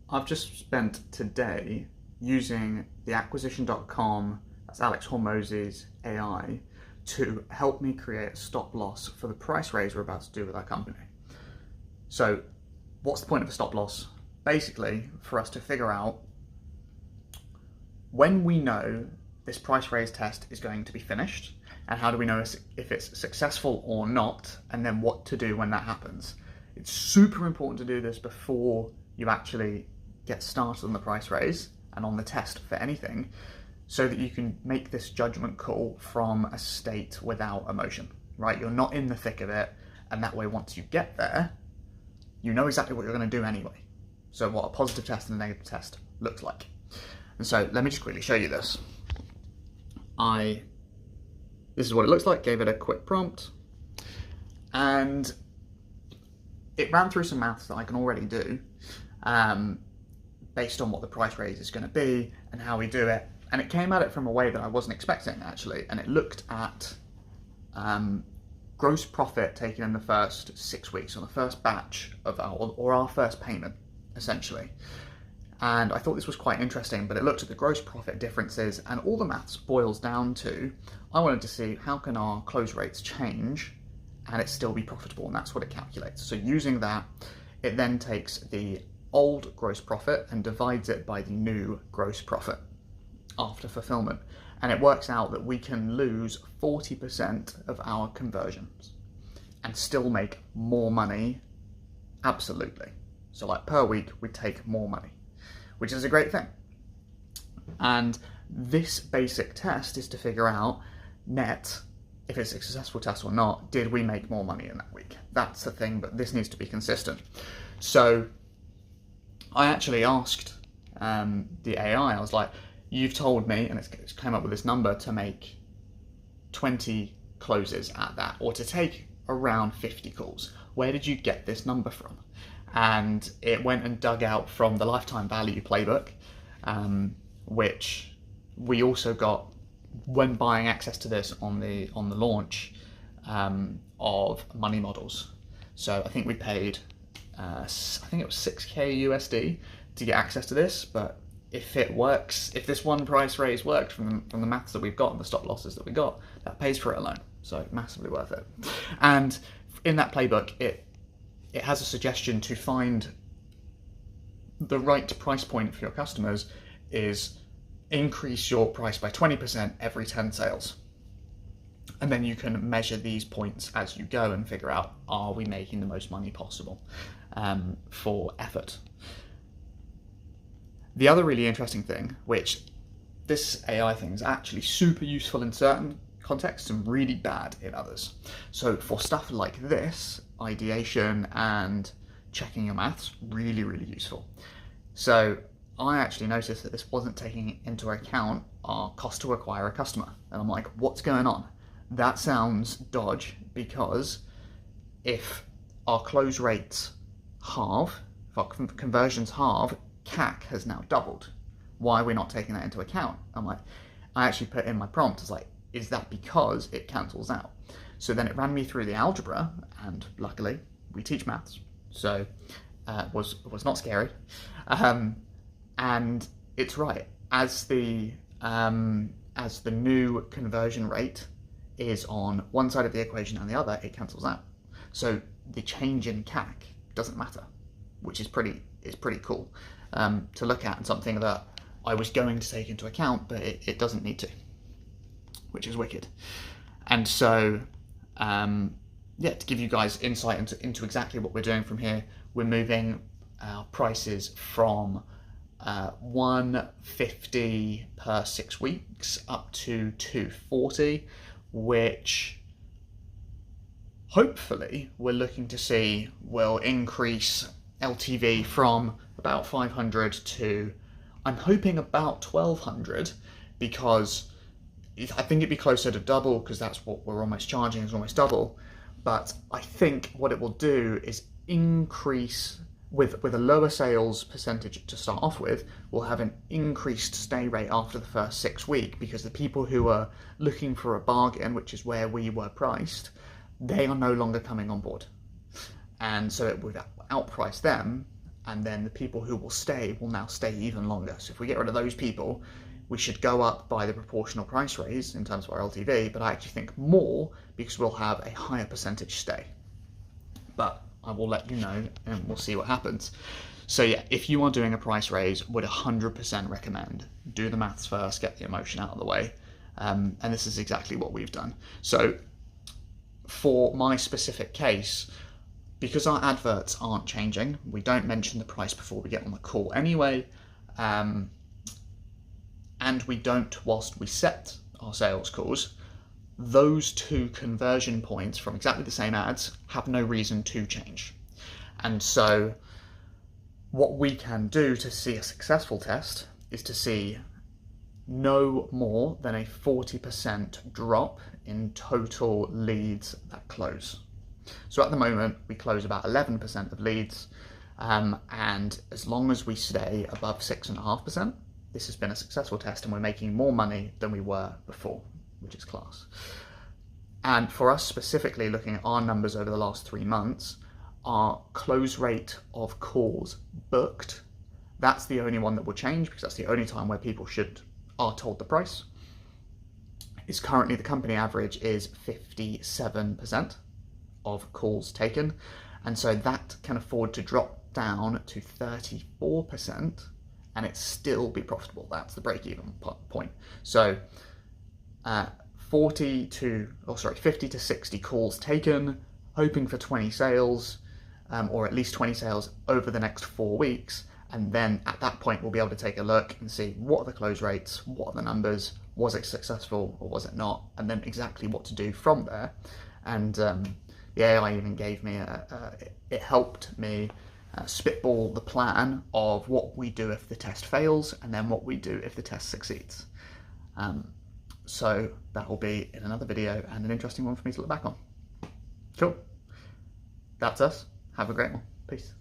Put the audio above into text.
I've just spent today using the acquisition.com, that's Alex Hormozi's AI, to help me create a stop loss for the price raise we're about to do with our company. So what's the point of a stop loss? Basically, for us to figure out when we know this price raise test is going to be finished, and how do we know if it's successful or not, and then what to do when that happens. It's super important to do this before you actually get started on the price raise and on the test for anything, so that you can make this judgment call from a state without emotion, right? You're not in the thick of it, and that way once you get there, you know exactly what you're going to do anyway. So what a positive test and a negative test looks like. And so let me just quickly show you this. This is what it looks like, gave it a quick prompt, and it ran through some maths that I can already do based on what the price raise is going to be and how we do it. And it came at it from a way that I wasn't expecting, actually. And it looked at gross profit taken in the first 6 weeks, on the first batch of our first payment, essentially. And I thought this was quite interesting, but it looked at the gross profit differences, and all the maths boils down to, I wanted to see how can our close rates change and it still be profitable, and that's what it calculates. So using that, it then takes the old gross profit and divides it by the new gross profit after fulfillment. And it works out that we can lose 40% of our conversions and still make more money, absolutely. So like per week, we take more money, which is a great thing. And this basic test is to figure out net, if it's a successful test or not, did we make more money in that week? That's the thing, but this needs to be consistent. So I actually asked the AI, I was like, you've told me, and it's come up with this number, to make 20 closes at that, or to take around 50 calls. Where did you get this number from? And it went and dug out from the lifetime value playbook, which we also got when buying access to this on the launch of money models. So I think we paid, I think it was 6K USD to get access to this, but if it works, if this one price raise worked from the maths that we've got and the stop losses that we got, that pays for it alone. So massively worth it. And in that playbook, it has a suggestion to find the right price point for your customers is increase your price by 20% every 10 sales. And then you can measure these points as you go and figure out, are we making the most money possible for effort? The other really interesting thing, which this AI thing is actually super useful in certain contexts and really bad in others. So for stuff like this, ideation and checking your maths, really, really useful. So I actually noticed that this wasn't taking into account our cost to acquire a customer. And I'm like, what's going on? That sounds dodge, because if our close rates halve, if our conversions halve, CAC has now doubled. Why are we not taking that into account? I'm like, I actually put in my prompt, it's like, is that because it cancels out? So then it ran me through the algebra, and luckily we teach maths, so it was not scary. And it's right, as the new conversion rate is on one side of the equation and the other, it cancels out. So the change in CAC doesn't matter, which is pretty cool to look at, and something that I was going to take into account, but it doesn't need to, which is wicked. And so, yeah, to give you guys insight into exactly what we're doing from here, we're moving our prices from 150 per 6 weeks up to 240, which hopefully we're looking to see will increase LTV from about 500 to, I'm hoping, about 1200, because I think it'd be closer to double, because that's what we're almost charging, is almost double. But I think what it will do is increase, with a lower sales percentage to start off with, we'll have an increased stay rate after the first 6 weeks, because the people who are looking for a bargain, which is where we were priced, they are no longer coming on board. And so it would outprice them, and then the people who will stay will now stay even longer. So if we get rid of those people, we should go up by the proportional price raise in terms of our LTV, but I actually think more because we'll have a higher percentage stay. But I will let you know and we'll see what happens. So yeah, if you are doing a price raise, would 100% recommend do the maths first, get the emotion out of the way. And this is exactly what we've done. So for my specific case, because our adverts aren't changing, we don't mention the price before we get on the call anyway, and we don't whilst we set our sales calls, those two conversion points from exactly the same ads have no reason to change. And so what we can do to see a successful test is to see no more than a 40% drop in total leads that close. So at the moment, we close about 11% of leads, and as long as we stay above 6.5%, this has been a successful test and we're making more money than we were before, which is class. And for us specifically, looking at our numbers over the last 3 months, our close rate of calls booked, that's the only one that will change because that's the only time where people are told the price, is currently the company average is 57% of calls taken. And so that can afford to drop down to 34% and it still be profitable. That's the break-even point. So 50 to 60 calls taken, hoping for 20 sales, or at least 20 sales over the next 4 weeks. And then at that point, we'll be able to take a look and see what are the close rates, what are the numbers, was it successful or was it not, and then exactly what to do from there. And the AI even gave me, it helped me spitball the plan of what we do if the test fails and then what we do if the test succeeds. So that will be in another video and an interesting one for me to look back on. Cool. That's us. Have a great one. Peace.